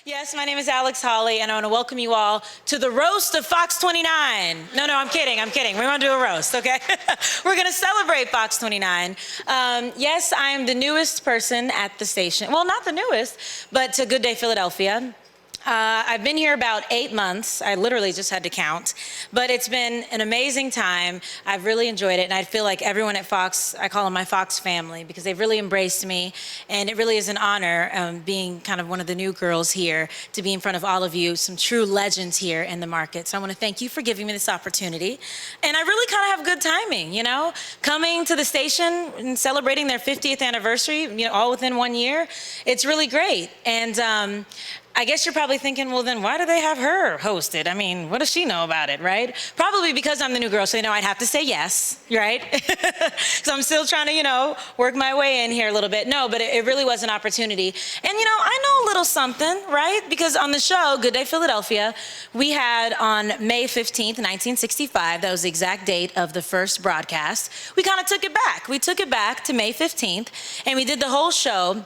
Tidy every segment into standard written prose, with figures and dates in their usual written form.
Yes, my name is Alex Holly, and I want to welcome you all to the roast of Fox 29. No, I'm kidding. We're going to do a roast, okay? We're going to celebrate Fox 29. Yes, I'm the newest person at the station. Well, not the newest, but to Good Day Philadelphia. I've been here about 8 months. I literally just had to count, but it's been an amazing time. I've really enjoyed it, and I feel like everyone at Fox, I call them my Fox family, because they've really embraced me, and it really is an honor being kind of one of the new girls here to be in front of all of you, some true legends here in the market. So I want to thank you for giving me this opportunity, and I really kind of have good timing, you know? Coming to the station and celebrating their 50th anniversary, you know, all within 1 year, it's really great. And I guess you're probably thinking, well, then why do they have her hosted? I mean, what does she know about it, right? Probably because I'm the new girl, so I'd have to say yes, right? So I'm still trying to, work my way in here a little bit. No, but it really was an opportunity. And, I know a little something, right? Because on the show, Good Day Philadelphia, we had on May 15th, 1965, that was the exact date of the first broadcast, we kind of took it back. We took it back to May 15th, and we did the whole show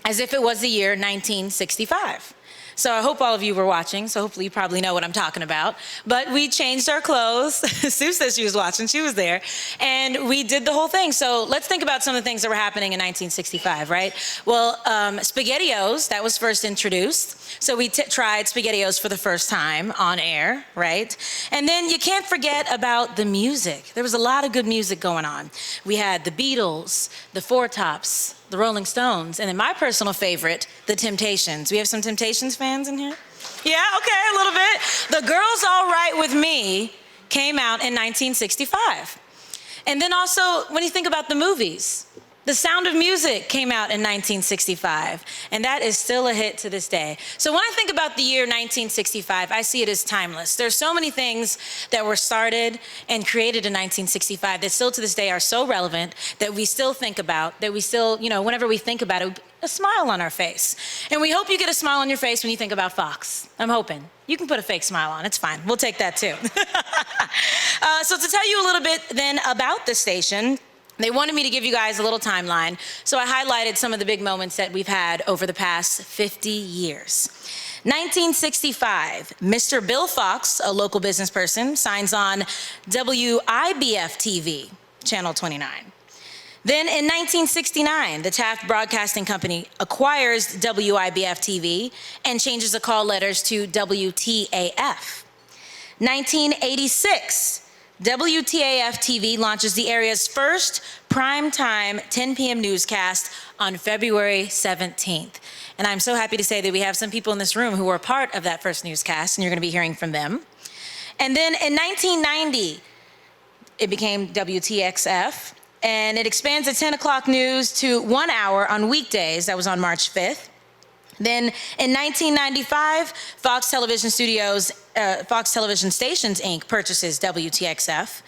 as if it was the year 1965. So I hope all of you were watching, so hopefully you probably know what I'm talking about. But we changed our clothes. Sue said she was watching, she was there. And we did the whole thing. So let's think about some of the things that were happening in 1965, right? Well, SpaghettiOs, that was first introduced. So we tried SpaghettiOs for the first time on air, right? And then you can't forget about the music. There was a lot of good music going on. We had the Beatles, the Four Tops, the Rolling Stones, and then my personal favorite, the Temptations. We have some Temptations fans in here? Yeah, okay, a little bit. The Girls All Right With Me came out in 1965. And then also, when you think about the movies, The Sound of Music came out in 1965, and that is still a hit to this day. So when I think about the year 1965, I see it as timeless. There's so many things that were started and created in 1965 that still to this day are so relevant, that we still think about, that we still, whenever we think about it, a smile on our face. And we hope you get a smile on your face when you think about Fox. I'm hoping. You can put a fake smile on, it's fine. We'll take that too. So to tell you a little bit then about the station, they wanted me to give you guys a little timeline, so I highlighted some of the big moments that we've had over the past 50 years. 1965, Mr. Bill Fox, a local business person, signs on WIBF-TV, Channel 29. Then in 1969, the Taft Broadcasting Company acquires WIBF-TV and changes the call letters to WTAF. 1986, WTAF-TV launches the area's first primetime 10 p.m. newscast on February 17th. And I'm so happy to say that we have some people in this room who were part of that first newscast, and you're going to be hearing from them. And then in 1990, it became WTXF, and it expands the 10 o'clock news to 1 hour on weekdays. That was on March 5th. Then in 1995, Fox Television Stations, Inc. purchases WTXF.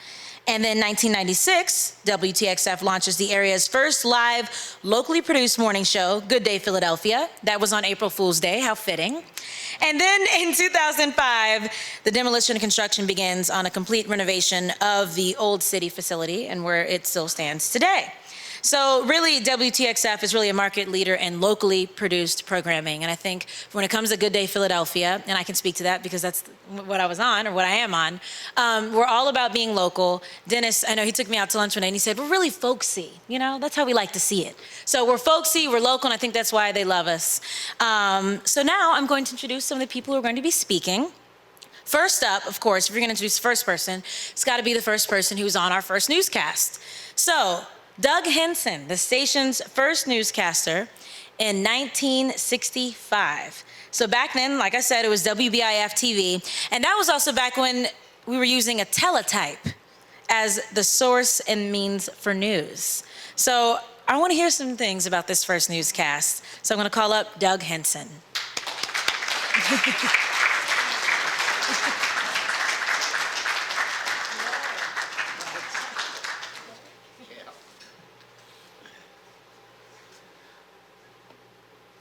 And then 1996, WTXF launches the area's first live, locally produced morning show, Good Day Philadelphia. That was on April Fool's Day, how fitting. And then in 2005, the demolition and construction begins on a complete renovation of the Old City facility and where it still stands today. So really, WTXF is really a market leader in locally produced programming. And I think when it comes to Good Day Philadelphia, and I can speak to that because that's what I was on, or what I am on, we're all about being local. Dennis, I know he took me out to lunch one day and he said, we're really folksy. That's how we like to see it. So we're folksy, we're local, and I think that's why they love us. So now I'm going to introduce some of the people who are going to be speaking. First up, of course, if you're going to introduce the first person, it's got to be the first person who's on our first newscast. So, Doug Henson, the station's first newscaster in 1965. So back then, like I said, it was WBIF-TV, and that was also back when we were using a teletype as the source and means for news. So I want to hear some things about this first newscast. So I'm going to call up Doug Henson.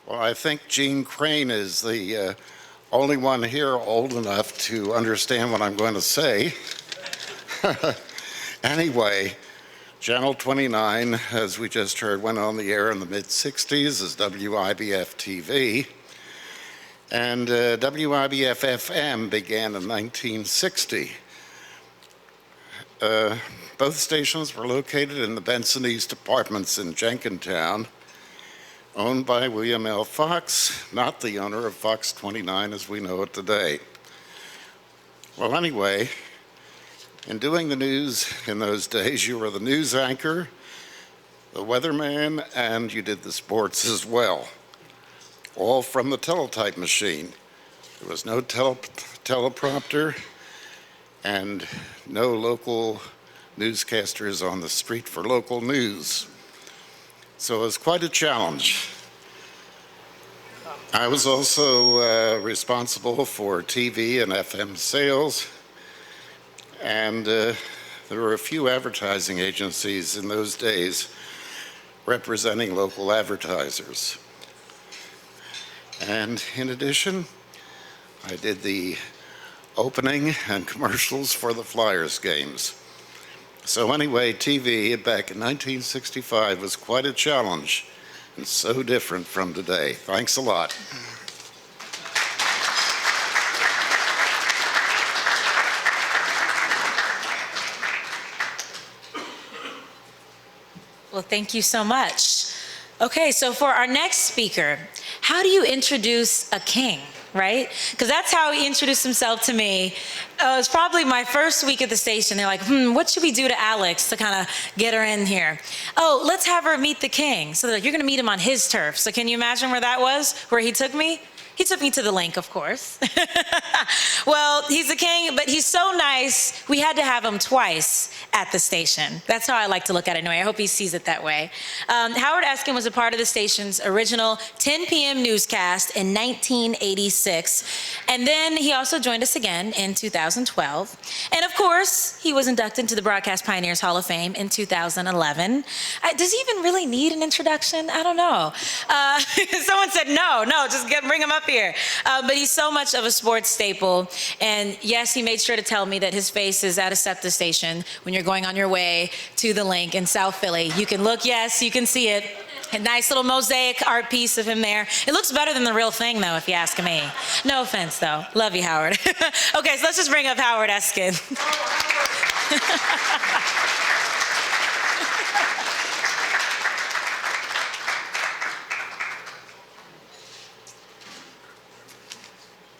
Well, I think Gene Crane is the only one here old enough to understand what I'm going to say. Anyway, Channel 29, as we just heard, went on the air in the mid-60s as WIBF-TV. And WIBF-FM began in 1960. Both stations were located in the Benson East Apartments in Jenkintown, owned by William L. Fox, not the owner of Fox 29 as we know it today. Well, anyway, in doing the news in those days, you were the news anchor, the weatherman, and you did the sports as well, all from the teletype machine. There was no teleprompter and no local newscasters on the street for local news. So it was quite a challenge. I was also responsible for TV and FM sales, and there were a few advertising agencies in those days representing local advertisers. And in addition, I did the opening and commercials for the Flyers games. So anyway, TV back in 1965 was quite a challenge and so different from today. Thanks a lot. Well, thank you so much. Okay, so for our next speaker, how do you introduce a king, right? Because that's how he introduced himself to me. It was probably my first week at the station. They're like, what should we do to Alex to kind of get her in here? Oh, let's have her meet the king. So they're like, you're going to meet him on his turf. So can you imagine where that was, where he took me? He took me to the link, of course. Well, he's the king, but he's so nice, we had to have him twice at the station. That's how I like to look at it anyway. I hope he sees it that way. Howard Eskin was a part of the station's original 10 p.m. newscast in 1986. And then he also joined us again in 2012. And of course, he was inducted into the Broadcast Pioneers Hall of Fame in 2011. Does he even really need an introduction? I don't know. Someone said, no, just bring him up here. But he's so much of a sports staple. And yes, he made sure to tell me that his face is at a SEPTA station when you're going on your way to the link in South Philly. You can look, yes, you can see it. A nice little mosaic art piece of him there. It looks better than the real thing, though, if you ask me. No offense, though. Love you, Howard. Okay, so let's just bring up Howard Eskin.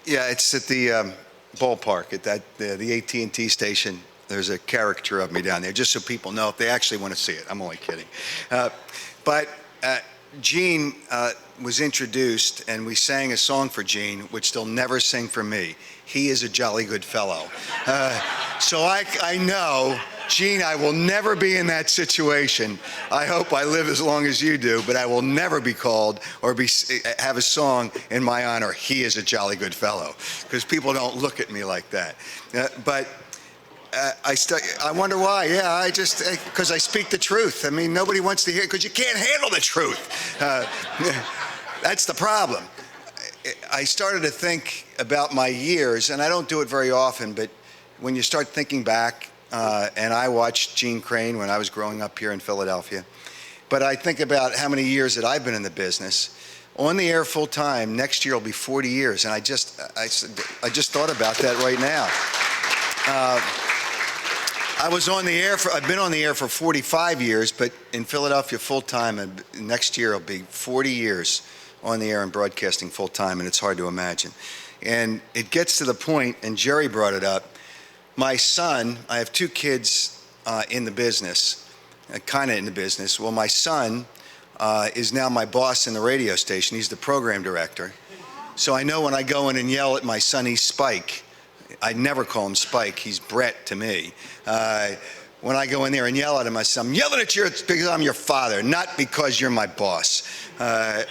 Yeah, it's at the ballpark at the AT&T station. There's a caricature of me down there, just so people know if they actually want to see it. I'm only kidding. But Gene was introduced, and we sang a song for Gene, which they'll never sing for me. He is a jolly good fellow. So I know, Gene, I will never be in that situation. I hope I live as long as you do, but I will never be called or have a song in my honor. He is a jolly good fellow, because people don't look at me like that. I wonder why. Yeah, because I speak the truth. I mean, nobody wants to hear it because you can't handle the truth. That's the problem. I started to think about my years, and I don't do it very often, but when you start thinking back, and I watched Gene Crane when I was growing up here in Philadelphia, but I think about how many years that I've been in the business. On the air full time, next year will be 40 years, and I just thought about that right now. I've been on the air for 45 years, but in Philadelphia full time, and next year will be 40 years on the air and broadcasting full time, and it's hard to imagine. And it gets to the point, and Jerry brought it up, my son, I have two kids in the business, kind of in the business. Well, my son is now my boss in the radio station. He's the program director. So I know when I go in and yell at my son, he's Spike. I never call him Spike. He's Brett to me. When I go in there and yell at him, I say, I'm yelling at you because I'm your father, not because you're my boss. And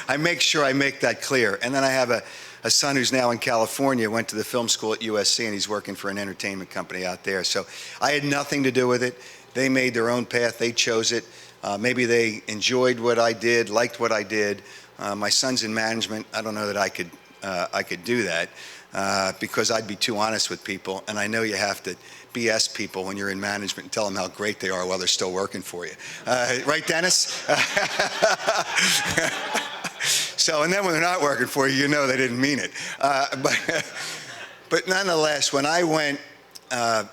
I make sure I make that clear. And then I have a son who's now in California, went to the film school at USC, and he's working for an entertainment company out there. So I had nothing to do with it. They made their own path. They chose it. Maybe they enjoyed what I did, liked what I did. My son's in management. I don't know that I could do that because I'd be too honest with people. And I know you have to BS people when you're in management and tell them how great they are while they're still working for you. Right, Dennis? So, and then when they're not working for you, you know they didn't mean it. But nonetheless, when I went, I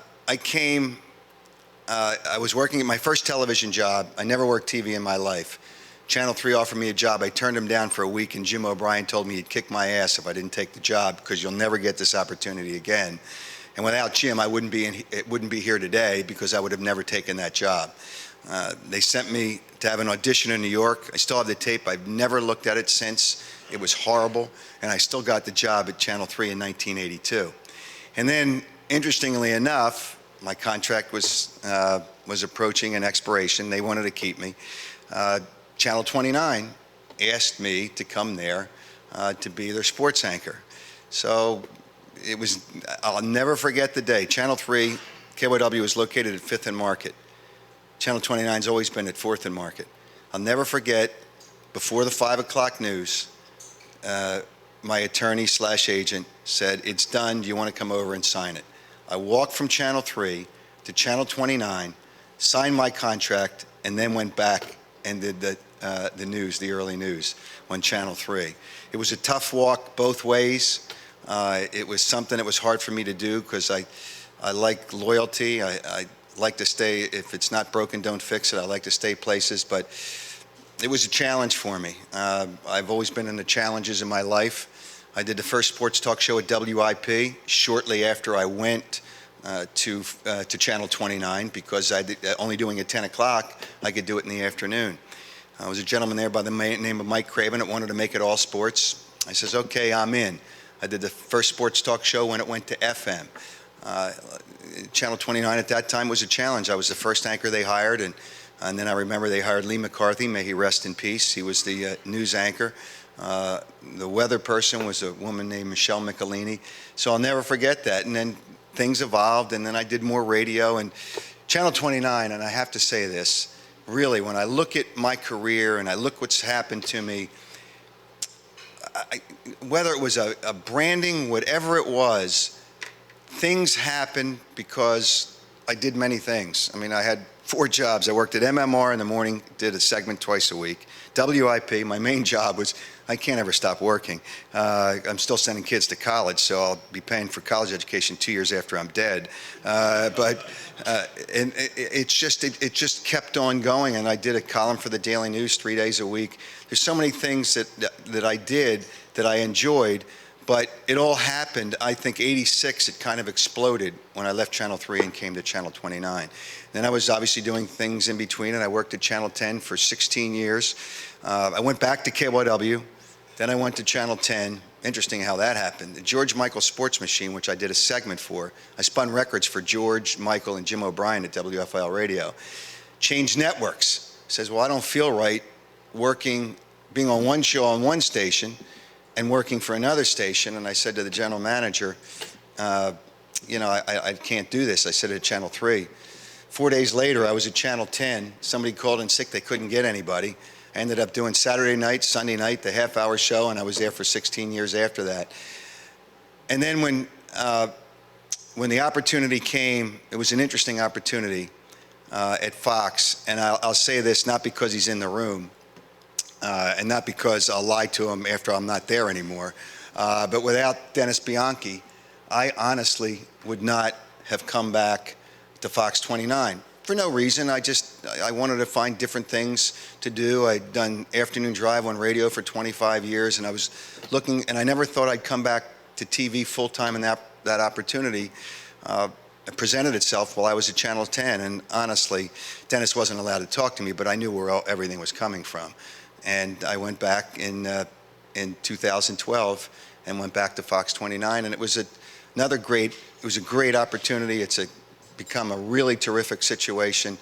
was working at my first television job. I never worked TV in my life. Channel 3 offered me a job. I turned him down for a week, and Jim O'Brien told me he'd kick my ass if I didn't take the job because you'll never get this opportunity again. And without Jim, I wouldn't be here today because I would have never taken that job. They sent me to have an audition in New York. I still have the tape. I've never looked at it since. It was horrible, and I still got the job at Channel 3 in 1982. And then, interestingly enough, my contract was approaching an expiration. They wanted to keep me. Channel 29 asked me to come there to be their sports anchor. So it was, I'll never forget the day. Channel 3, KYW was located at 5th and Market. Channel 29's always been at 4th and Market. I'll never forget, before the 5 o'clock news, my attorney/agent said, "It's done, do you want to come over and sign it?" I walked from Channel 3 to Channel 29, signed my contract, and then went back and did the news, the early news, on Channel 3. It was a tough walk both ways. It was something that was hard for me to do because I like loyalty. I like to stay, if it's not broken, don't fix it. I like to stay places, but it was a challenge for me. I've always been in the challenges in my life. I did the first sports talk show at WIP shortly after I went to Channel 29 because only doing it 10 o'clock, I could do it in the afternoon. There was a gentleman there by the name of Mike Craven that wanted to make it all sports. I says, okay, I'm in. I did the first sports talk show when it went to FM. Channel 29 at that time was a challenge. I was the first anchor they hired, and then I remember they hired Lee McCarthy, may he rest in peace. He was the news anchor. The weather person was a woman named Michelle Michelini. So I'll never forget that. And then things evolved, and then I did more radio. And Channel 29, and I have to say this, really, when I look at my career and I look what's happened to me, whether it was a branding, whatever it was, things happened because I did many things. I mean, I had 4 jobs. I worked at MMR in the morning, did a segment twice a week. WIP, my main job was, I can't ever stop working. I'm still sending kids to college, so I'll be paying for college education 2 years after I'm dead. And it just kept on going, and I did a column for the Daily News 3 days a week. There's so many things that I did that I enjoyed, but it all happened, I think, 86, it kind of exploded when I left Channel 3 and came to Channel 29. Then I was obviously doing things in between, and I worked at Channel 10 for 16 years. I went back to KYW, then I went to Channel 10. Interesting how that happened. The George Michael Sports Machine, which I did a segment for, I spun records for George, Michael, and Jim O'Brien at WFIL Radio. Changed networks. Says, well, I don't feel right being on one show on one station and working for another station. And I said to the general manager, you know, I can't do this. I said at Channel 3. 4 days later, I was at Channel 10. Somebody called in sick. They couldn't get anybody. I ended up doing Saturday night, Sunday night, the half-hour show, and I was there for 16 years after that. And then when the opportunity came, it was an interesting opportunity at Fox. And I'll say this, not because he's in the room, and not because I'll lie to him after I'm not there anymore, but without Dennis Bianchi, I honestly would not have come back to Fox 29. For no reason. I wanted to find different things to do. I'd done afternoon drive on radio for 25 years, and I was looking, and I never thought I'd come back to TV full-time, and that opportunity presented itself while I was at Channel 10. And honestly, Dennis wasn't allowed to talk to me, but I knew where everything was coming from. And I went back in 2012 and went back to Fox 29, and it was a great opportunity. It's become a really terrific situation,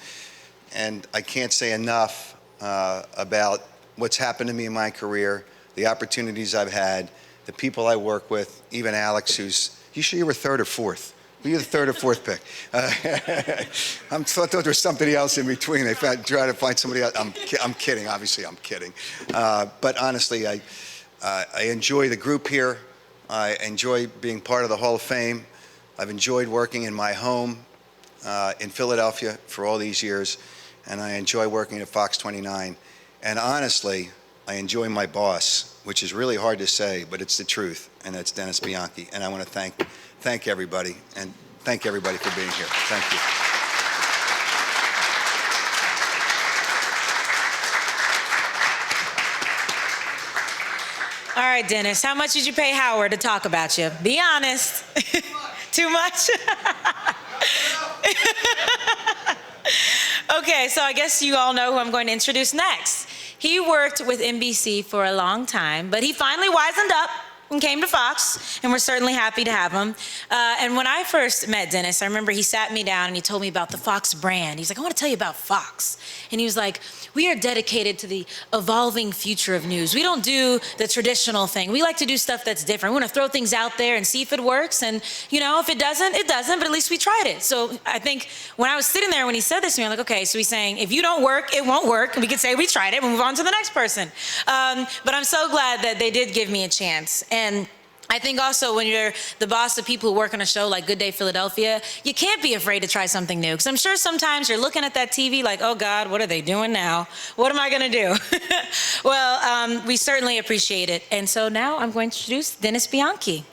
and I can't say enough about what's happened to me in my career, the opportunities I've had, the people I work with, even Alex, you sure you were 3rd or 4th? Were you the 3rd or 4th pick? I thought there was somebody else in between. They tried to find somebody else. I'm kidding, obviously I'm kidding. But honestly, I enjoy the group here. I enjoy being part of the Hall of Fame. I've enjoyed working in my home in Philadelphia for all these years, and I enjoy working at Fox 29. And honestly, I enjoy my boss, which is really hard to say, but it's the truth, and that's Dennis Bianchi. And I want to thank everybody, and thank everybody for being here. Thank you. All right, Dennis, how much did you pay Howard to talk about you? Be honest. Too much? Okay, so I guess you all know who I'm going to introduce next. He worked with NBC for a long time, but he finally wisened up and came to Fox, and we're certainly happy to have him. And when I first met Dennis, I remember he sat me down and he told me about the Fox brand. He's like, I want to tell you about Fox. And he was like, we are dedicated to the evolving future of news. We don't do the traditional thing. We like to do stuff that's different. We want to throw things out there and see if it works. And, you know, if it doesn't, it doesn't, but at least we tried it. So I think when I was sitting there, when he said this to me, I'm like, okay, so he's saying, if you don't work, it won't work. And we could say we tried it, we'll move on to the next person. But I'm so glad that they did give me a chance. And I think also when you're the boss of people who work on a show like Good Day Philadelphia, you can't be afraid to try something new. Because I'm sure sometimes you're looking at that TV like, oh God, what are they doing now? What am I gonna do? Well, we certainly appreciate it. And so now I'm going to introduce Dennis Bianchi,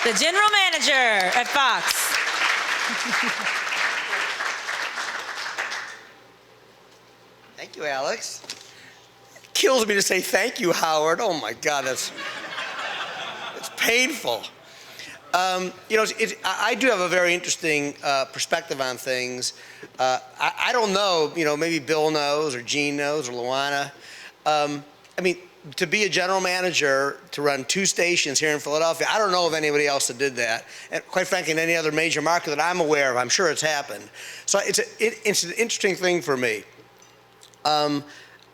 the general manager at Fox. Thank you, Alex. Kills me to say thank you, Howard. Oh my God, it's painful. You know, I do have a very interesting perspective on things. I don't know, you know, maybe Bill knows or Gene knows or Luana. I mean, to be a general manager, to run 2 stations here in Philadelphia, I don't know of anybody else that did that. And quite frankly, in any other major market that I'm aware of, I'm sure it's happened. So it's an interesting thing for me.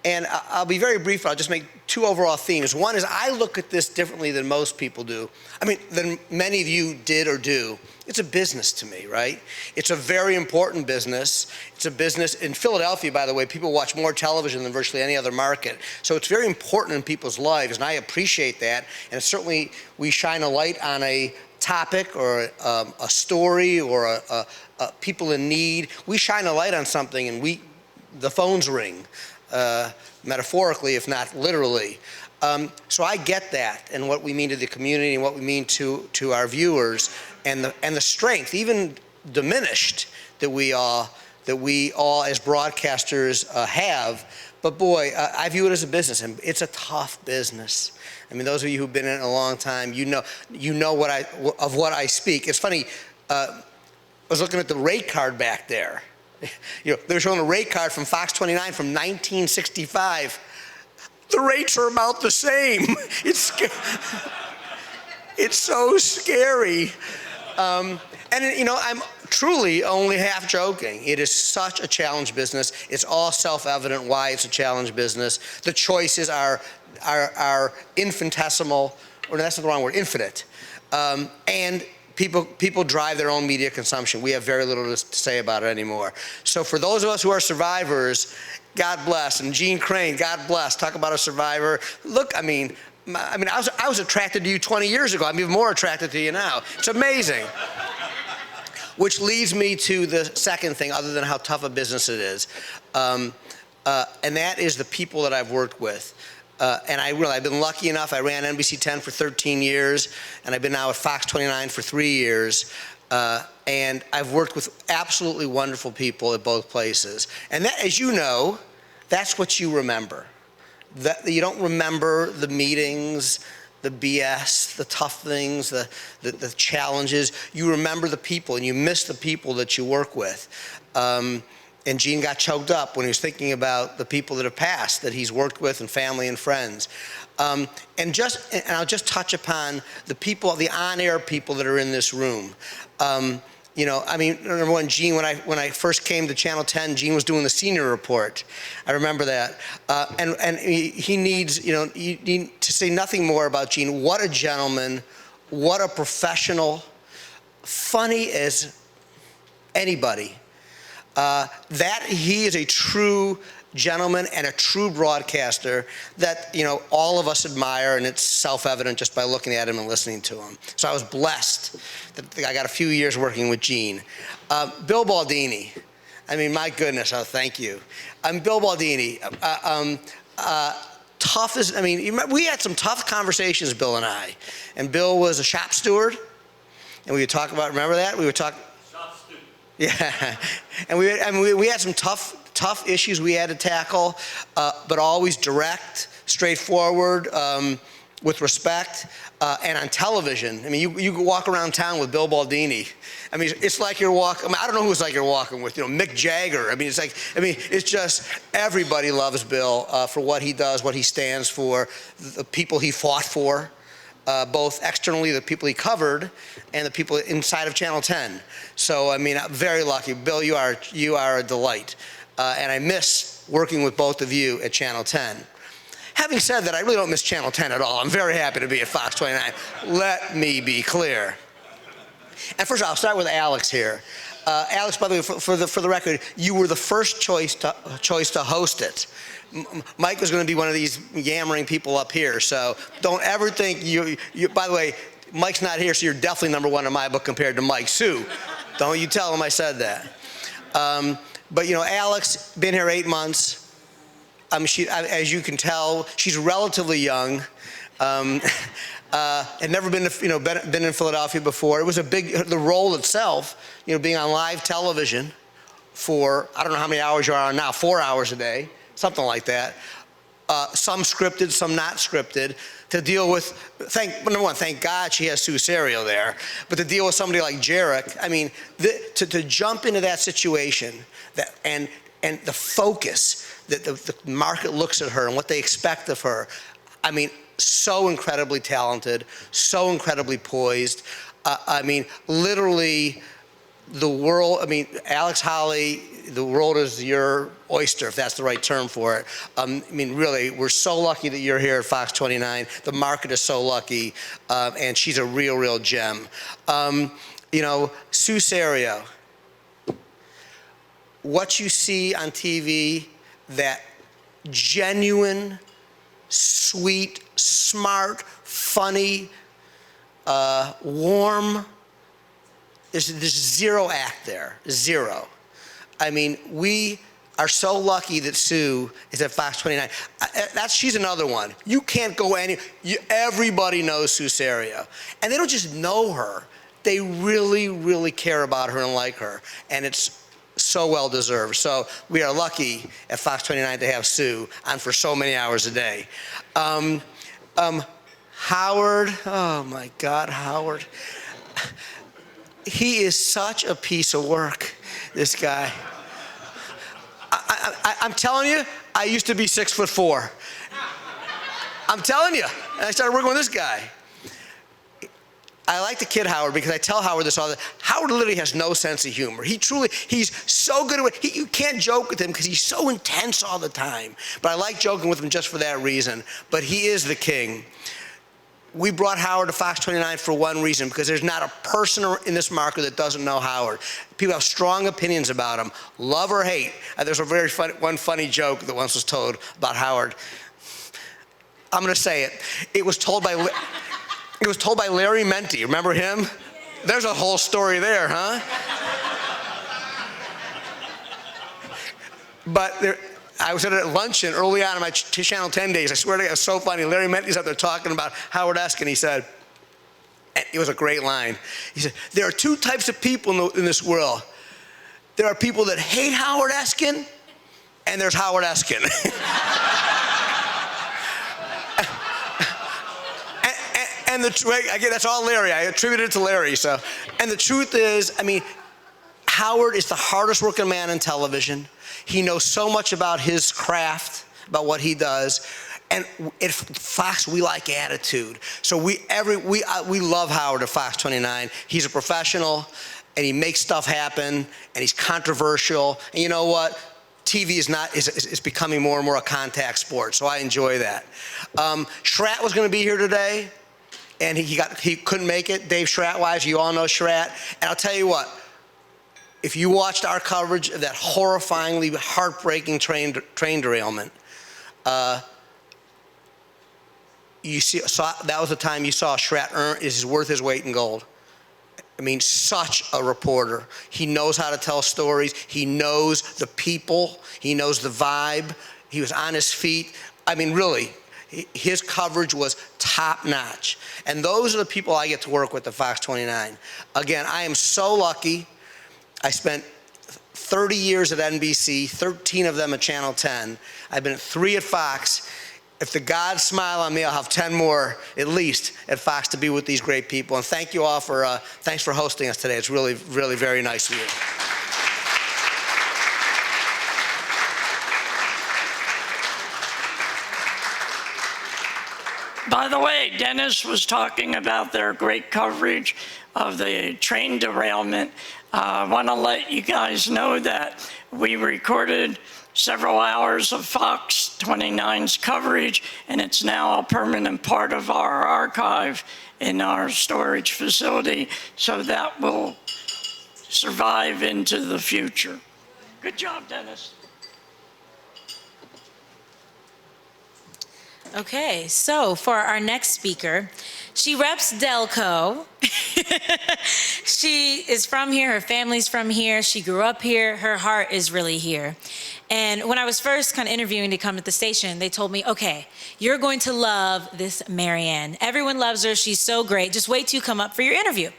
And I'll be very brief. I'll just make 2 overall themes. One is I look at this differently than most people do. I mean, than many of you did or do. It's a business to me, right? It's a very important business. It's a business in Philadelphia, by the way. People watch more television than virtually any other market. So it's very important in people's lives, and I appreciate that. And certainly we shine a light on a topic or a story or a people in need. We shine a light on something, and the phones ring. Metaphorically, if not literally. So I get that and what we mean to the community and what we mean to our viewers and the strength, even diminished, that we all as broadcasters have. But boy, I view it as a business, and it's a tough business. I mean, those of you who've been in it a long time, you know what I speak. It's funny. I was looking at the rate card back there. You know, they're showing a rate card from Fox 29 from 1965. The rates are about the same. It's so scary. And you know, I'm truly only half joking. It is such a challenge business. It's all self-evident why it's a challenge business. The choices are infinitesimal, or that's not the wrong word, infinite. And people drive their own media consumption. We have very little to say about it anymore. So for those of us who are survivors, God bless. And Gene Crane, God bless. Talk about a survivor. Look, I mean, I was attracted to you 20 years ago. I'm even more attracted to you now. It's amazing. Which leads me to the second thing, other than how tough a business it is, and that is the people that I've worked with. And I've been lucky enough. I ran NBC 10 for 13 years, and I've been now at Fox 29 for 3 years. And I've worked with absolutely wonderful people at both places. And that, as you know, that's what you remember. That you don't remember the meetings, the BS, the tough things, the challenges. You remember the people, and you miss the people that you work with. And Gene got choked up when he was thinking about the people that have passed, that he's worked with, and family and friends. And I'll just touch upon the people, the on-air people that are in this room. You know, I mean, number one, Gene, when I first came to Channel 10, Gene was doing the senior report. I remember that. And he needs, you know, you need to say nothing more about Gene. What a gentleman, what a professional, funny as anybody. That he is a true gentleman and a true broadcaster that, you know, all of us admire, and it's self-evident just by looking at him and listening to him. So I was blessed that I got a few years working with Gene. Bill Baldini. I mean, my goodness, oh, thank you. Bill Baldini, tough as, I mean, we had some tough conversations, Bill and I. And Bill was a shop steward, and we would talk about, remember that? We would talk. Shop steward. Yeah, and we had some tough issues we had to tackle, but always direct, straightforward, with respect, and on television. I mean, you walk around town with Bill Baldini. I mean, it's like you're walking, I mean, I don't know who it's like you're walking with, Mick Jagger. I mean, it's just, everybody loves Bill for what he does, what he stands for, the people he fought for, both externally, the people he covered, and the people inside of Channel 10. So, I mean, I'm very lucky. Bill, you are a delight. And I miss working with both of you at Channel 10. Having said that, I really don't miss Channel 10 at all. I'm very happy to be at Fox 29. Let me be clear. And first, I'll start with Alex here. Alex, by the way, for the record, you were the first choice to host it. Mike was going to be one of these yammering people up here, so don't ever think you. By the way, Mike's not here, so you're definitely number one in my book compared to Mike. Sue, don't you tell him I said that. But Alex, been here 8 months. As you can tell, she's relatively young. Had never been been in Philadelphia before. It was the role itself, being on live television for, I don't know how many hours you are on now, 4 hours a day, something like that. Some scripted, some not scripted, to deal with, number one, thank God she has Sue Serio there, but to deal with somebody like Jarek, I mean, to jump into that situation, and the focus that the market looks at her and what they expect of her, I mean, so incredibly talented, so incredibly poised. I mean, literally, the world, I mean, Alex Holly, the world is your oyster, if that's the right term for it. I mean, really, we're so lucky that you're here at Fox 29. The market is so lucky, and she's a real gem. Sue Serio, what you see on TV, that genuine, sweet, smart, funny, warm, there's zero act there, zero. I mean, we are so lucky that Sue is at Fox 29. She's another one. You can't go everybody knows Sue Serio. And they don't just know her, they really care about her and like her. And it's so well deserved. So we are lucky at Fox 29 to have Sue on for so many hours a day. Howard, oh my God, Howard. He is such a piece of work, this guy. I'm telling you, I used to be 6'4". I'm telling you, and I started working with this guy. I like to kid Howard because I tell Howard this all the time. Howard literally has no sense of humor. He's so good at it. You can't joke with him because he's so intense all the time. But I like joking with him just for that reason. But he is the king. We brought Howard to Fox 29 for one reason, because there's not a person in this market that doesn't know Howard. People have strong opinions about him, love or hate. There's one funny joke that once was told about Howard. I'm going to say it. It was told by Larry Menti. Remember him? There's a whole story there, huh? But I was at a luncheon early on in my Channel 10 days. I swear to God, it was so funny. Larry Menti's up there talking about Howard Eskin. He said, it was a great line. He said, there are two types of people in this world. There are people that hate Howard Eskin, and there's Howard Eskin. And again, that's all Larry. I attributed it to Larry. So, and the truth is, I mean, Howard is the hardest working man on television. He knows so much about his craft, about what he does. And at Fox, we like attitude. So we love Howard at Fox 29. He's a professional, and he makes stuff happen, and he's controversial. And you know what? TV is becoming more and more a contact sport. So I enjoy that. Schratt was going to be here today, and he couldn't make it. Dave Schratt-wise, you all know Schratt. And I'll tell you what. If you watched our coverage of that horrifyingly heartbreaking train derailment, that was the time you saw Schratt is worth his weight in gold. I mean, such a reporter. He knows how to tell stories. He knows the people. He knows the vibe. He was on his feet. I mean, really, his coverage was top notch. And those are the people I get to work with at Fox 29. Again, I am so lucky. I spent 30 years at NBC, 13 of them at Channel 10. I've been at 3 at Fox. If the gods smile on me, I'll have 10 more, at least, at Fox to be with these great people. And thank you all thanks for hosting us today. It's really, really very nice of you. By the way, Dennis was talking about their great coverage of the train derailment. I want to let you guys know that we recorded several hours of Fox 29's coverage, and it's now a permanent part of our archive in our storage facility, so that will survive into the future. Good job, Dennis. Okay, so for our next speaker, she reps Delco. She is from here, her family's from here, she grew up here, her heart is really here. And when I was first kind of interviewing to come to the station, they told me, okay, you're going to love this Maryann. Everyone loves her, she's so great, just wait till you come up for your interview.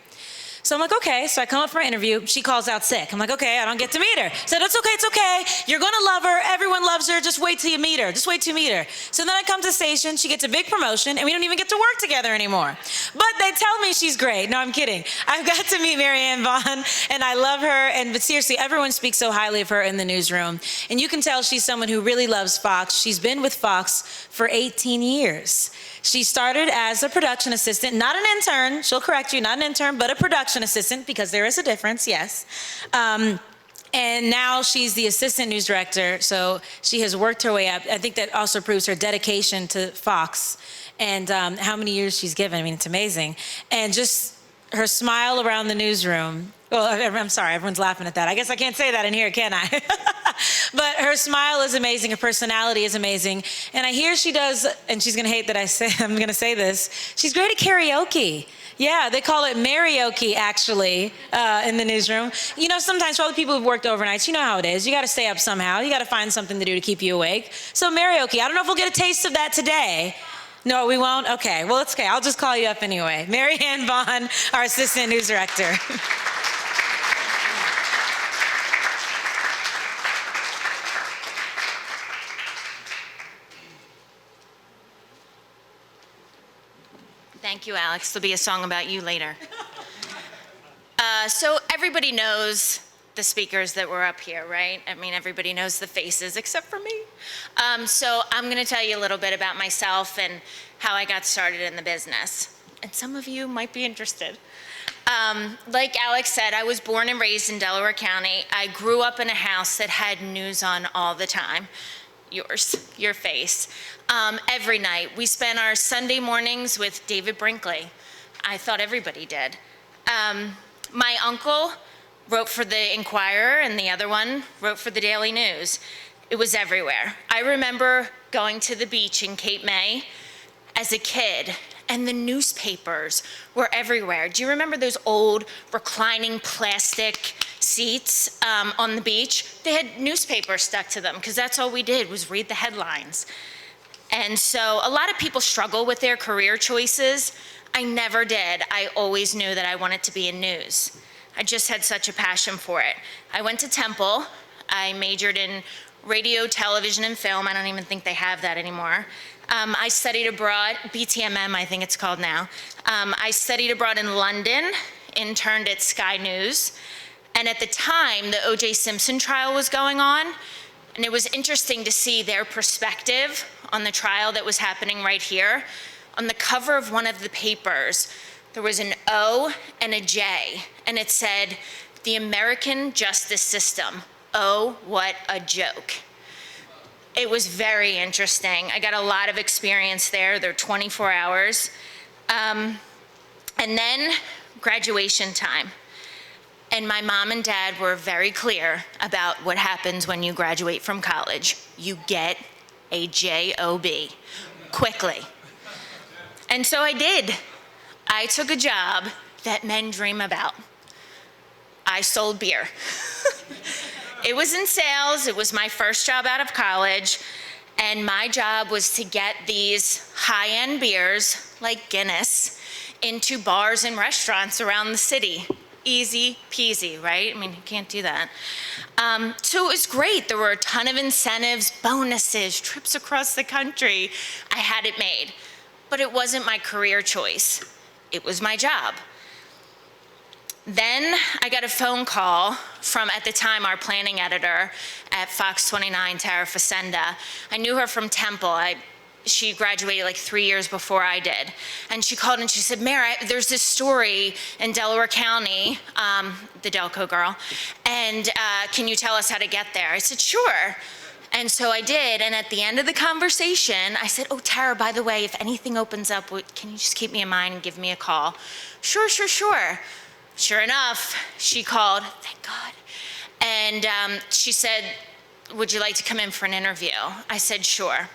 So I'm like, okay. So I come up for my interview. She calls out sick. I'm like, okay, I don't get to meet her. Said, it's okay, it's okay. You're gonna love her. Everyone loves her. Just wait till you meet her. Just wait till you meet her. So then I come to the station. She gets a big promotion, and we don't even get to work together anymore. But they tell me she's great. No, I'm kidding. I've got to meet Maryann Vaughn, and I love her. But seriously, everyone speaks so highly of her in the newsroom. And you can tell she's someone who really loves Fox. She's been with Fox for 18 years. She started as a production assistant, not an intern, she'll correct you, not an intern, but a production assistant, because there is a difference, yes. And now she's the assistant news director, so she has worked her way up. I think that also proves her dedication to Fox and how many years she's given. I mean, it's amazing. And just her smile around the newsroom. Well, I'm sorry, everyone's laughing at that. I guess I can't say that in here, can I? But her smile is amazing, her personality is amazing. And I hear she does, and she's gonna hate that I'm gonna say this, she's great at karaoke. Yeah, they call it Marioke, actually, in the newsroom. You know, sometimes for all the people who've worked overnights, you know how it is. You gotta stay up somehow. You gotta find something to do to keep you awake. So Marioke, I don't know if we'll get a taste of that today. No, we won't? Okay, well, it's okay. I'll just call you up anyway. Maryann Vaughn, our assistant news director. Thank you, Alex. There'll be a song about you later. So everybody knows the speakers that were up here, right? I mean, everybody knows the faces except for me. So I'm going to tell you a little bit about myself and how I got started in the business. And some of you might be interested. Like Alex said, I was born and raised in Delaware County. I grew up in a house that had news on all the time. Your face. Every night. We spent our Sunday mornings with David Brinkley. I thought everybody did. My uncle wrote for the Inquirer, and the other one wrote for the Daily News. It was everywhere. I remember going to the beach in Cape May as a kid, and the newspapers were everywhere. Do you remember those old reclining plastic seats on the beach? They had newspapers stuck to them, because that's all we did was read the headlines. And so a lot of people struggle with their career choices. I never did. I always knew that I wanted to be in news. I just had such a passion for it. I went to Temple. I majored in radio, television, and film. I don't even think they have that anymore. I studied abroad, BTMM I think it's called now. I studied abroad in London, interned at Sky News. And at the time, the O.J. Simpson trial was going on. And it was interesting to see their perspective on the trial that was happening right here. On the cover of one of the papers, there was an O and a J, and it said, "The American Justice System. Oh, what a joke." It was very interesting. I got a lot of experience there. They're 24 hours. And then graduation time. And my mom and dad were very clear about what happens when you graduate from college. You get a job quickly. And so I did. I took a job that men dream about. I sold beer. It was in sales. It was my first job out of college. And my job was to get these high-end beers, like Guinness, into bars and restaurants around the city. Easy peasy, right? I mean, you can't do that. So it was great. There were a ton of incentives, bonuses, trips across the country. I had it made. But it wasn't my career choice. It was my job. Then I got a phone call from, at the time, our planning editor at Fox 29, Tara Facenda. I knew her from Temple. She graduated like 3 years before I did. And she called and she said, Mary, there's this story in Delaware County, the Delco girl, and can you tell us how to get there? I said, sure. And so I did, and at the end of the conversation, I said, oh, Tara, by the way, if anything opens up, can you just keep me in mind and give me a call? Sure, sure, sure. Sure enough, she called, thank God. And she said, would you like to come in for an interview? I said, sure.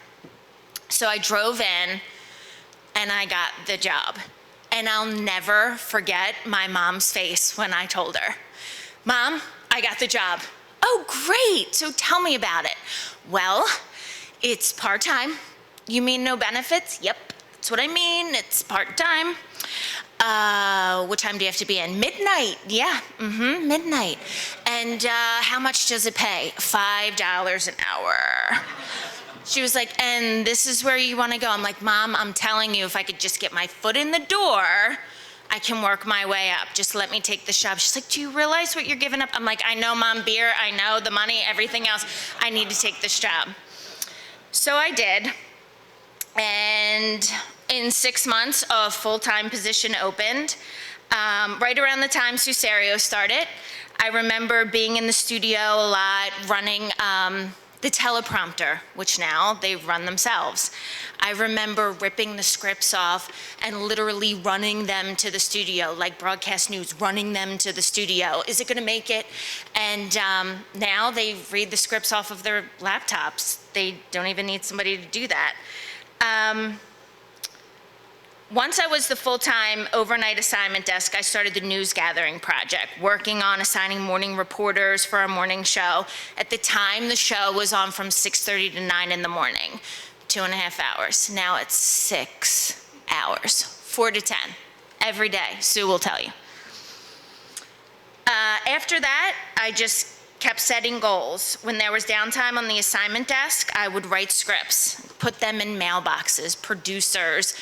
So I drove in and I got the job. And I'll never forget my mom's face when I told her, Mom, I got the job. Oh, great. So tell me about it. Well, it's part-time. You mean no benefits? Yep, that's what I mean. It's part-time. What time do you have to be in? Midnight. Yeah, midnight. And how much does it pay? $5 an hour. She was like, and this is where you want to go? I'm like, Mom, I'm telling you, if I could just get my foot in the door, I can work my way up. Just let me take the job. She's like, do you realize what you're giving up? I'm like, I know, Mom, beer, I know, the money, everything else. I need to take this job. So I did. And in 6 months, a full-time position opened. Right around the time Serio started, I remember being in the studio a lot, running the teleprompter, which now they run themselves. I remember ripping the scripts off and literally running them to the studio, like broadcast news, running them to the studio. Is it gonna make it? And now they read the scripts off of their laptops. They don't even need somebody to do that. Once I was the full-time overnight assignment desk, I started the news gathering project, working on assigning morning reporters for our morning show. At the time, the show was on from 6:30 to 9 in the morning, 2.5 hours. Now it's 6 hours, 4 to 10, every day. Sue will tell you. After that, I just kept setting goals. When there was downtime on the assignment desk, I would write scripts, put them in mailboxes, producers,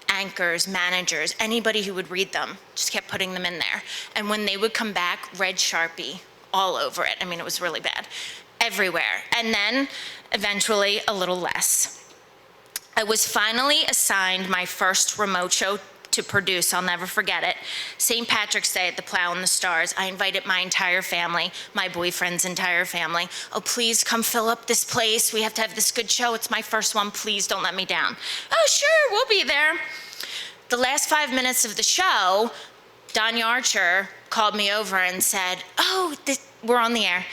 anchors, managers, anybody who would read them, just kept putting them in there. And when they would come back, red Sharpie all over it. I mean, it was really bad, everywhere. And then eventually a little less. I was finally assigned my first remote show to produce. I'll never forget it. St. Patrick's Day at the Plow and the Stars. I invited my entire family, my boyfriend's entire family. Oh, please come fill up this place. We have to have this good show. It's my first one. Please don't let me down. Oh, sure, we'll be there. The last 5 minutes of the show, Don Archer called me over and said, oh, we're on the air.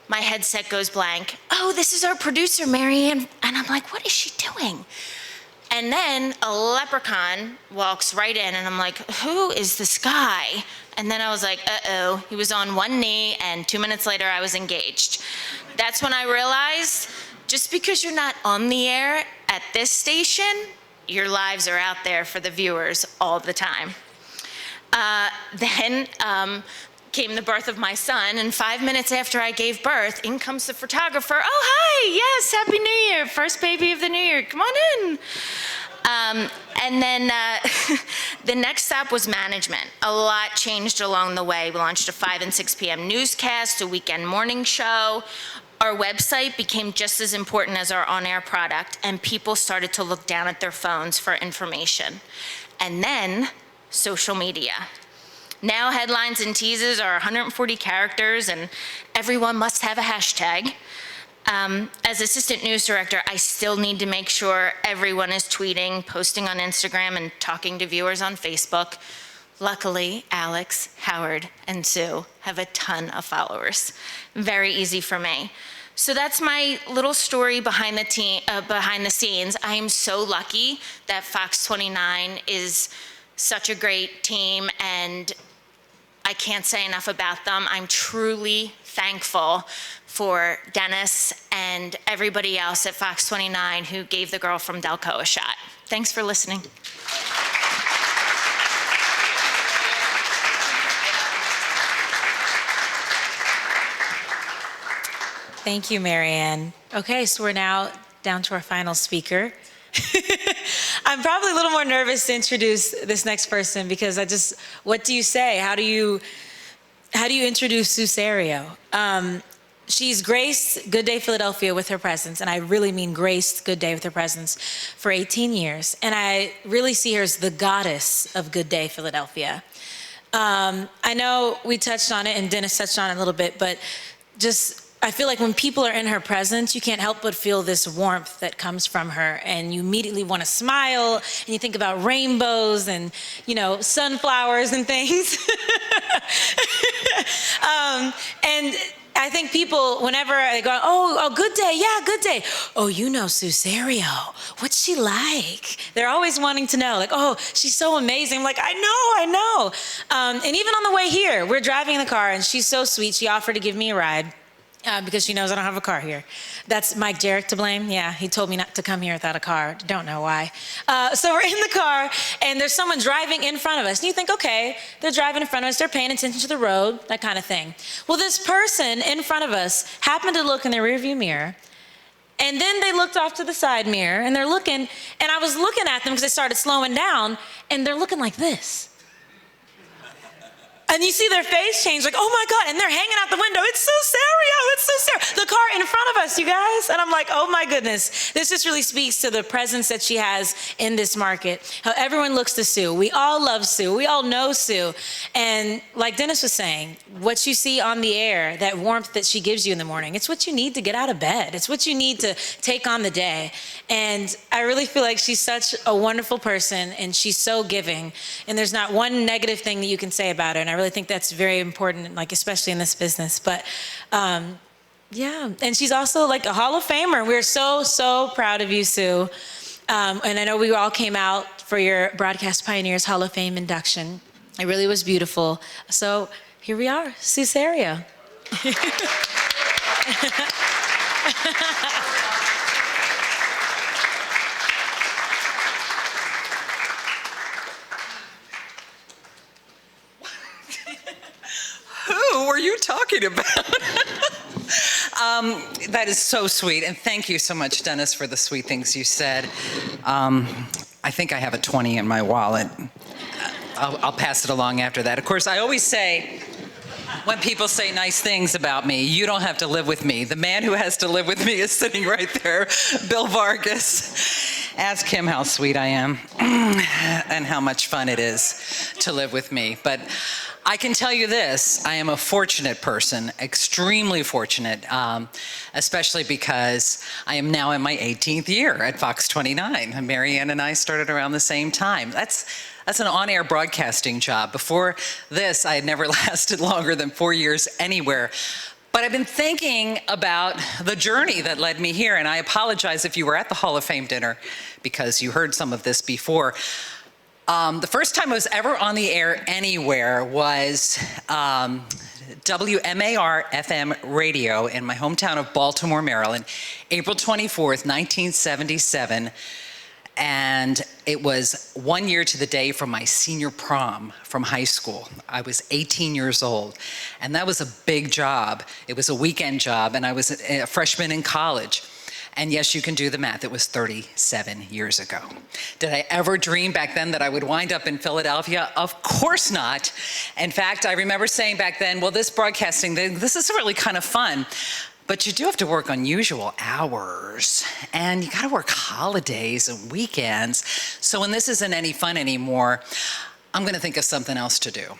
My headset goes blank. Oh, this is our producer, Maryann. And I'm like, what is she doing? And then a leprechaun walks right in, and I'm like, who is this guy? And then I was like, uh-oh. He was on one knee, and 2 minutes later, I was engaged. That's when I realized, just because you're not on the air at this station, your lives are out there for the viewers all the time. Then came the birth of my son, and 5 minutes after I gave birth, in comes the photographer. Oh, hi, yes, Happy New Year, first baby of the new year, come on in. And then the next stop was management. A lot changed along the way. We launched a 5 and 6 p.m. newscast, a weekend morning show. Our website became just as important as our on-air product, and people started to look down at their phones for information. And then social media. Now headlines and teases are 140 characters, and everyone must have a hashtag. As assistant news director, I still need to make sure everyone is tweeting, posting on Instagram, and talking to viewers on Facebook. Luckily, Alex, Howard, and Sue have a ton of followers. Very easy for me. So that's my little story behind the scenes. I am so lucky that Fox 29 is such a great team, and I can't say enough about them. I'm truly thankful for Dennis and everybody else at Fox 29 who gave the girl from Delco a shot. Thanks for listening. Thank you, Maryann. Okay, so we're now down to our final speaker. I'm probably a little more nervous to introduce this next person because what do you say? How do you introduce Serio? She's graced Good Day Philadelphia with her presence, and I really mean graced Good Day with her presence for 18 years. And I really see her as the goddess of Good Day Philadelphia. I know we touched on it and Dennis touched on it a little bit, but I feel like when people are in her presence, you can't help but feel this warmth that comes from her, and you immediately want to smile, and you think about rainbows and, sunflowers and things. And I think people, whenever they go, oh, good day, yeah, good day. Oh, Serio, what's she like? They're always wanting to know, like, oh, she's so amazing. I'm like, I know. And even on the way here, we're driving in the car, and she's so sweet. She offered to give me a ride. Because she knows I don't have a car here. That's Mike Jarek to blame. Yeah, he told me not to come here without a car. Don't know why. So we're in the car, and there's someone driving in front of us. And you think, okay, they're driving in front of us. They're paying attention to the road, that kind of thing. Well, this person in front of us happened to look in their rearview mirror, and then they looked off to the side mirror, and they're looking, and I was looking at them because they started slowing down, and they're looking like this. And you see their face change, like, oh my God, and they're hanging out the window. It's so Serio. The car in front of us, you guys. And I'm like, oh my goodness. This just really speaks to the presence that she has in this market. How everyone looks to Sue. We all love Sue. We all know Sue. And like Dennis was saying, what you see on the air, that warmth that she gives you in the morning, it's what you need to get out of bed. It's what you need to take on the day. And I really feel like she's such a wonderful person, and she's so giving. And there's not one negative thing that you can say about her. And I really think that's very important, like especially in this business. But yeah, and she's also like a Hall of Famer. We're so proud of you, Sue. And I know we all came out for your Broadcast Pioneers Hall of Fame induction. It really was beautiful. So here we are, Sue Serio. Who were you talking about? That is so sweet, and thank you so much, Dennis, for the sweet things you said. I think I have a 20 in my wallet. I'll pass it along after that. Of course, I always say, when people say nice things about me, you don't have to live with me. The man who has to live with me is sitting right there, Bill Vargas. Ask him how sweet I am and how much fun it is to live with me. But I can tell you this, I am a fortunate person, extremely fortunate, especially because I am now in my 18th year at Fox 29. Maryann and I started around the same time. That's an on-air broadcasting job. Before this, I had never lasted longer than 4 years anywhere. But I've been thinking about the journey that led me here, and I apologize if you were at the Hall of Fame dinner because you heard some of this before. The first time I was ever on the air anywhere was WMAR FM radio in my hometown of Baltimore, Maryland, April 24th, 1977. And it was 1 year to the day from my senior prom from high school. I was 18 years old, and that was a big job. It was a weekend job, and I was a freshman in college. And yes, you can do the math, it was 37 years ago. Did I ever dream back then that I would wind up in Philadelphia? Of course not. In fact, I remember saying back then, well, this broadcasting thing, this is really kind of fun, but you do have to work unusual hours, and you gotta work holidays and weekends. So when this isn't any fun anymore, I'm gonna think of something else to do.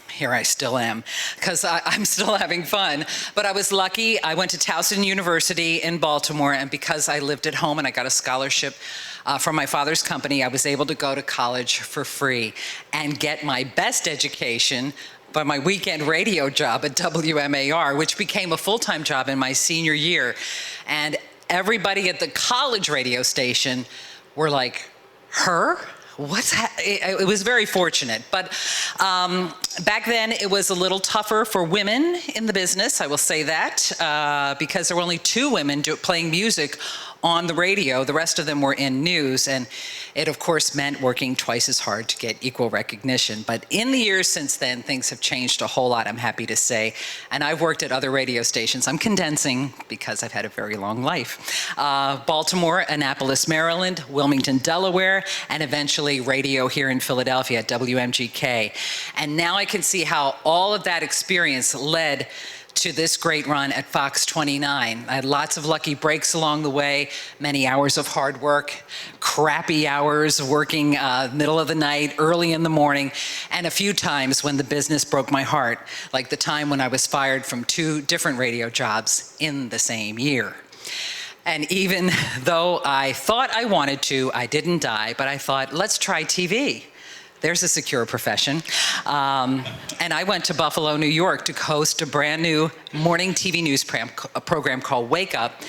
Here I still am, because I'm still having fun. But I was lucky. I went to Towson University in Baltimore, and because I lived at home and I got a scholarship from my father's company, I was able to go to college for free and get my best education by my weekend radio job at WMAR, which became a full-time job in my senior year. And everybody at the college radio station were like, her? it was very fortunate, but back then it was a little tougher for women in the business, I will say that, because there were only 2 women playing music on the radio. The rest of them were in news, and it of course meant working twice as hard to get equal recognition. But in the years since then, things have changed a whole lot, I'm happy to say, and I've worked at other radio stations. I'm condensing because I've had a very long life. Baltimore, Annapolis, Maryland, Wilmington, Delaware, and eventually radio here in Philadelphia at WMGK. And now I can see how all of that experience led to this great run at Fox 29. I had lots of lucky breaks along the way, many hours of hard work, crappy hours working middle of the night, early in the morning, and a few times when the business broke my heart, like the time when I was fired from 2 different radio jobs in the same year. And even though I thought I wanted to, I didn't die, but I thought, let's try TV. There's a secure profession. And I went to Buffalo, New York to host a brand new morning TV news program called Wake Up.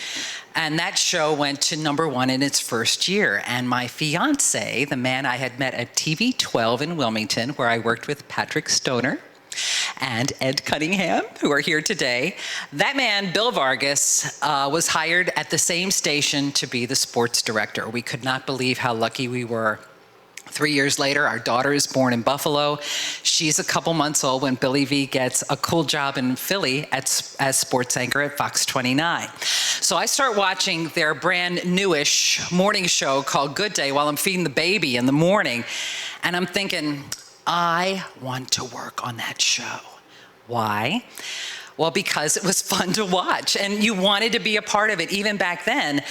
And that show went to #1 in its first year. And my fiance, the man I had met at TV 12 in Wilmington, where I worked with Patrick Stoner and Ed Cunningham, who are here today, that man, Bill Vargas, was hired at the same station to be the sports director. We could not believe how lucky we were. 3 years later, our daughter is born in Buffalo. She's a couple months old when Billy V gets a cool job in Philly as sports anchor at Fox 29. So I start watching their brand newish morning show called Good Day while I'm feeding the baby in the morning. And I'm thinking, I want to work on that show. Why? Well, because it was fun to watch and you wanted to be a part of it even back then.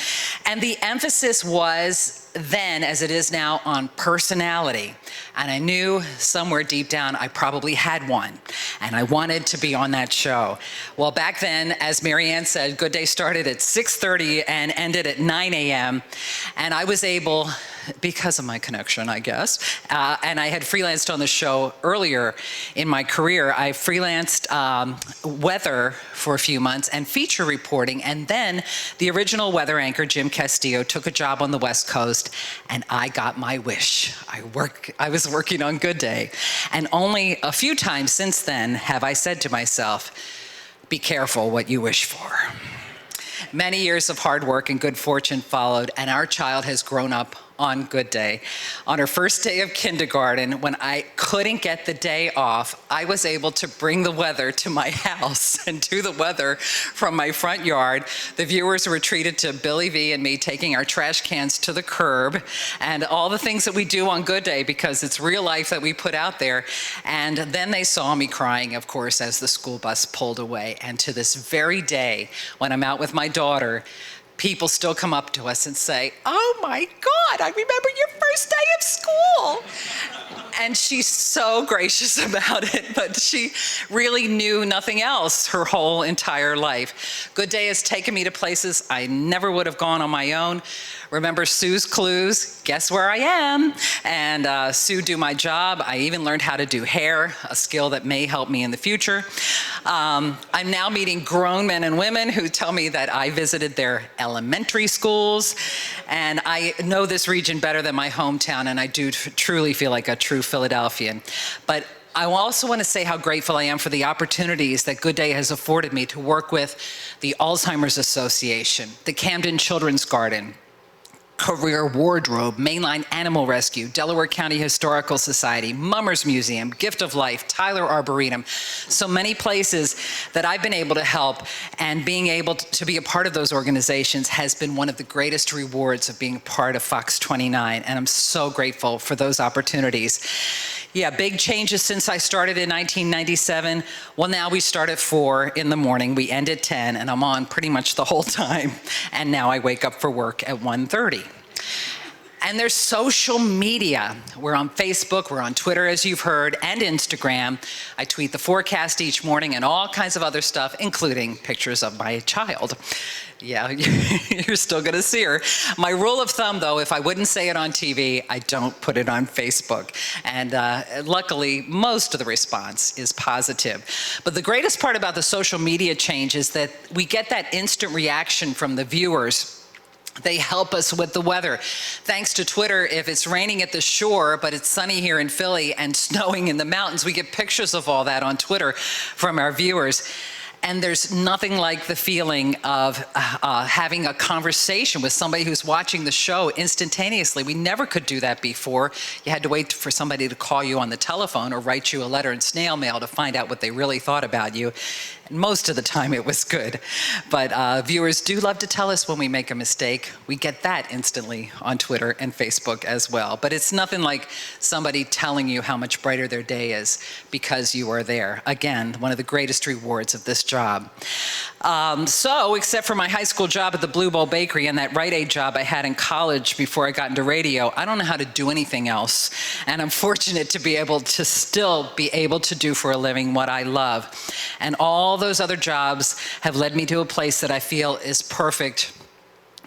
And the emphasis was then, as it is now, on personality. And I knew somewhere deep down I probably had one, and I wanted to be on that show. Well, back then, as Maryann said, Good Day started at 6:30 and ended at 9 a.m. And I was able, because of my connection, I guess, and I had freelanced on the show earlier in my career. I freelanced weather for a few months and feature reporting, and then the original weather anchor, Jim Castillo, took a job on the West Coast, and I got my wish. I was working on Good Day, and only a few times since then have I said to myself, be careful what you wish for. Many years of hard work and good fortune followed, and our child has grown up on Good Day. On her first day of kindergarten, when I couldn't get the day off, I was able to bring the weather to my house and do the weather from my front yard. The viewers were treated to Billy V and me taking our trash cans to the curb and all the things that we do on Good Day, because it's real life that we put out there. And then they saw me crying, of course, as the school bus pulled away. And to this very day, when I'm out with my daughter, people still come up to us and say, oh my God, I remember your first day of school. And she's so gracious about it, but she really knew nothing else her whole entire life. Good Day has taken me to places I never would have gone on my own. Remember Sue's Clues? Guess where I am? And Sue do my job. I even learned how to do hair, a skill that may help me in the future. I'm now meeting grown men and women who tell me that I visited their elementary schools, and I know this region better than my hometown, and I do truly feel like a true Philadelphian. But I also want to say how grateful I am for the opportunities that Good Day has afforded me to work with the Alzheimer's Association, the Camden Children's Garden, Career Wardrobe, Mainline Animal Rescue, Delaware County Historical Society, Mummers Museum, Gift of Life, Tyler Arboretum, so many places that I've been able to help, and being able to be a part of those organizations has been one of the greatest rewards of being part of Fox 29, and I'm so grateful for those opportunities. Yeah, big changes since I started in 1997. Well, now we start at 4 in the morning, we end at 10, and I'm on pretty much the whole time. And now I wake up for work at 1:30. And there's social media. We're on Facebook, we're on Twitter, as you've heard, and Instagram. I tweet the forecast each morning and all kinds of other stuff, including pictures of my child. Yeah, you're still gonna see her. My rule of thumb, though, if I wouldn't say it on TV, I don't put it on Facebook. And luckily, most of the response is positive. But the greatest part about the social media change is that we get that instant reaction from the viewers They help us with the weather. Thanks to Twitter, if it's raining at the shore, but it's sunny here in Philly and snowing in the mountains, we get pictures of all that on Twitter from our viewers. And there's nothing like the feeling of having a conversation with somebody who's watching the show instantaneously. We never could do that before. You had to wait for somebody to call you on the telephone or write you a letter in snail mail to find out what they really thought about you. And most of the time it was good. But viewers do love to tell us when we make a mistake. We get that instantly on Twitter and Facebook as well. But it's nothing like somebody telling you how much brighter their day is because you are there. Again, one of the greatest rewards of this job. So, except for my high school job at the Blue Bowl Bakery and that Rite Aid job I had in college before I got into radio, I don't know how to do anything else. And I'm fortunate to be able to still be able to do for a living what I love. And all those other jobs have led me to a place that I feel is perfect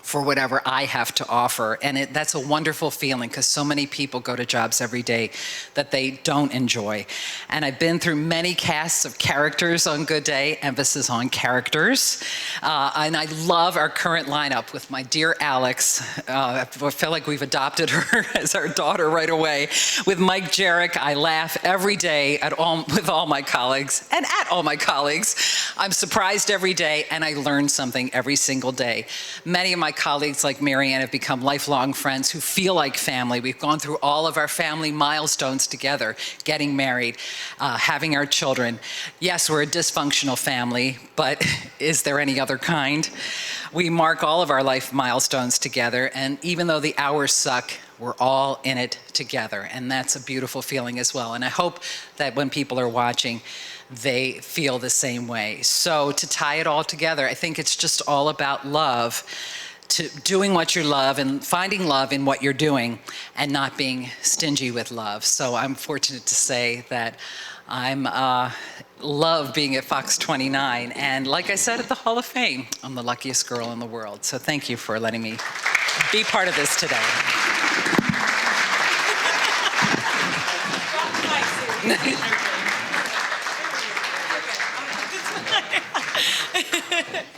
for whatever I have to offer. And that's a wonderful feeling because so many people go to jobs every day that they don't enjoy. And I've been through many casts of characters on Good Day, emphasis on characters. And I love our current lineup with my dear Alex. I feel like we've adopted her as our daughter right away. With Mike Jarek, I laugh every day with all my colleagues and at all my colleagues. I'm surprised every day and I learn something every single day. Many of my colleagues like Maryann have become lifelong friends who feel like family. We've gone through all of our family milestones together, getting married, having our children. Yes, we're a dysfunctional family, but is there any other kind? We mark all of our life milestones together, and even though the hours suck, we're all in it together, and that's a beautiful feeling as well. And I hope that when people are watching, they feel the same way. So to tie it all together, I think it's just all about love, to doing what you love and finding love in what you're doing and not being stingy with love. So I'm fortunate to say that I'm love being at Fox 29. And like I said at the Hall of Fame, I'm the luckiest girl in the world. So thank you for letting me be part of this today.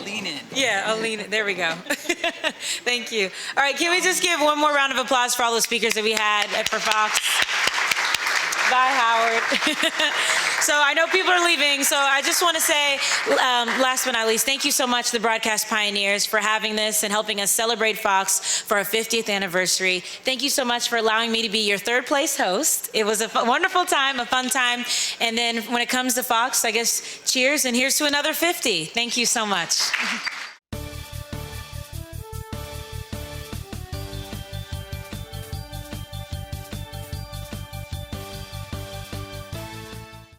Lean in. Yeah, I'll lean in. There we go. Thank you. All right, can we just give one more round of applause for all the speakers that we had for Fox? Bye, Howard. So I know people are leaving, so I just want to say, last but not least, thank you so much, the broadcast pioneers, for having this and helping us celebrate Fox for our 50th anniversary. Thank you so much for allowing me to be your third place host. It was a wonderful time, a fun time. And then when it comes to Fox, I guess cheers and here's to another 50. Thank you so much.